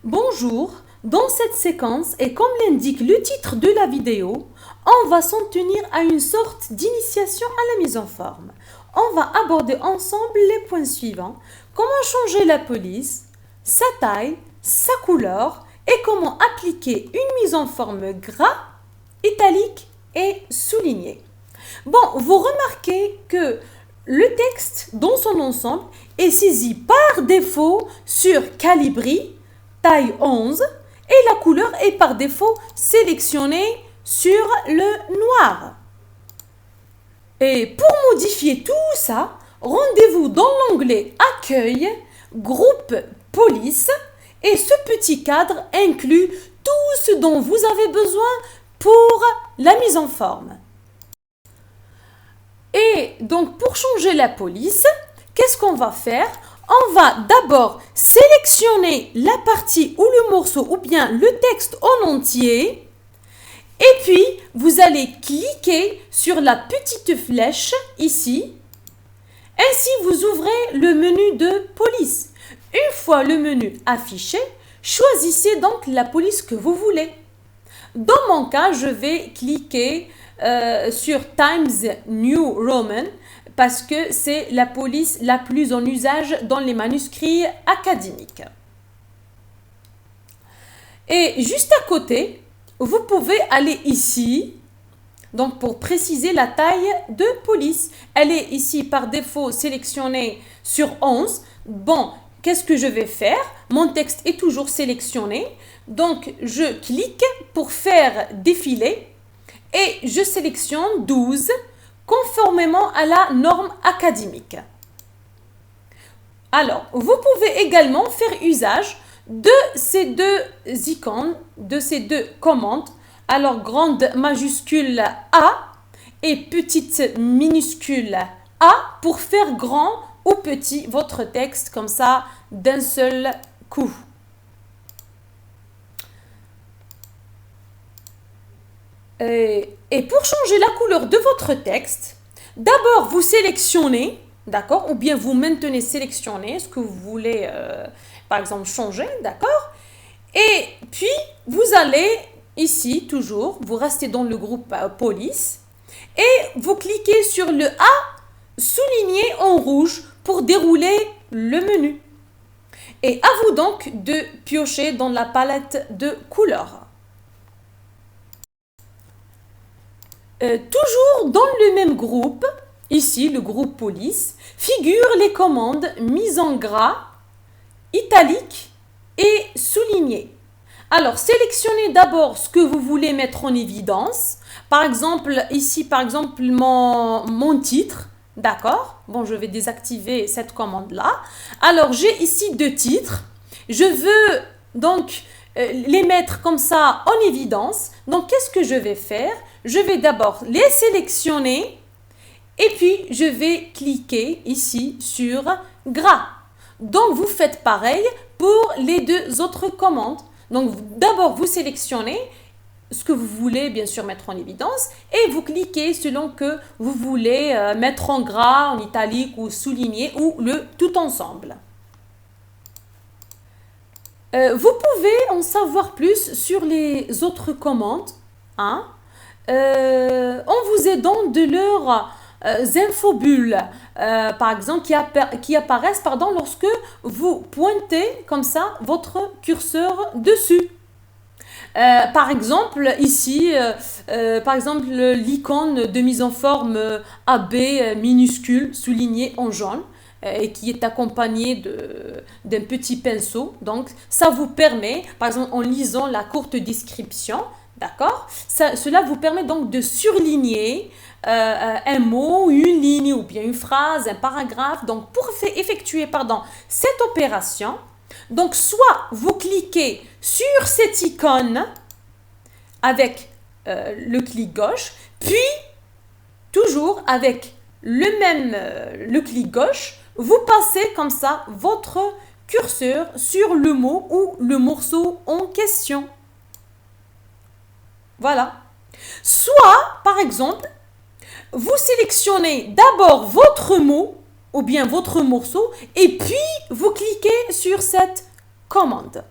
Bonjour, dans cette séquence et comme l'indique le titre de la vidéo, on va s'en tenir à une sorte d'initiation à la mise en forme. On va aborder ensemble les points suivants. Comment changer la police, sa taille, sa couleur et comment appliquer une mise en forme gras, italique et soulignée. Bon, vous remarquez que le texte dans son ensemble est saisi par défaut sur Calibri, taille 11, et la couleur est par défaut sélectionnée sur le noir. Et pour modifier tout ça, rendez-vous dans l'onglet Accueil, Groupe Police, et ce petit cadre inclut tout ce dont vous avez besoin pour la mise en forme. Et donc pour changer la police, qu'est-ce qu'on va faire? On va d'abord sélectionner la partie ou le morceau ou bien le texte en entier. Et puis, vous allez cliquer sur la petite flèche ici. Ainsi, vous ouvrez le menu de police. Une fois le menu affiché, choisissez donc la police que vous voulez. Dans mon cas, je vais cliquer sur Times New Roman parce que c'est la police la plus en usage dans les manuscrits académiques. Et juste à côté, vous pouvez aller ici, donc pour préciser la taille de police. Elle est ici par défaut sélectionnée sur 11. Bon, qu'est-ce que je vais faire? Mon texte est toujours sélectionné. Donc, je clique pour faire défiler et je sélectionne 12 conformément à la norme académique. Alors, vous pouvez également faire usage de ces deux icônes, de ces deux commandes. Alors, grande majuscule A et petite minuscule A pour faire grand ou petit votre texte comme ça d'un seul coup. Et pour changer la couleur de votre texte, d'abord vous sélectionnez, d'accord, ou bien vous maintenez sélectionné ce que vous voulez, par exemple, changer, d'accord. Et puis, vous allez ici, toujours, vous restez dans le groupe police, et vous cliquez sur le A souligné en rouge pour dérouler le menu. Et à vous donc de piocher dans la palette de couleurs. Toujours dans le même groupe, ici le groupe police, figurent les commandes mises en gras, italique et soulignées. Alors, sélectionnez d'abord ce que vous voulez mettre en évidence. Par exemple, ici, mon titre, d'accord? Bon, je vais désactiver cette commande-là. Alors, j'ai ici deux titres. Je veux donc les mettre comme ça en évidence. Donc, qu'est-ce que je vais faire? Je vais d'abord les sélectionner et puis je vais cliquer ici sur gras. Donc, vous faites pareil pour les deux autres commandes. Donc, d'abord, vous sélectionnez ce que vous voulez, bien sûr, mettre en évidence et vous cliquez selon que vous voulez mettre en gras, en italique ou souligné ou le tout ensemble. Vous pouvez en savoir plus sur les autres commandes, hein, en vous aidant de leurs infobules, par exemple, qui apparaissent lorsque vous pointez comme ça votre curseur dessus. Par exemple, ici, l'icône de mise en forme AB minuscule soulignée en jaune et qui est accompagnée d'un petit pinceau. Donc, ça vous permet, par exemple, en lisant la courte description, d'accord, cela vous permet donc de surligner un mot, une ligne ou bien une phrase, un paragraphe. Donc, pour effectuer cette opération, donc soit vous cliquez sur cette icône avec le clic gauche, puis toujours avec le clic gauche, vous passez comme ça votre curseur sur le mot ou le morceau en question. Voilà. Soit, par exemple, vous sélectionnez d'abord votre mot ou bien votre morceau et puis vous cliquez sur cette commande.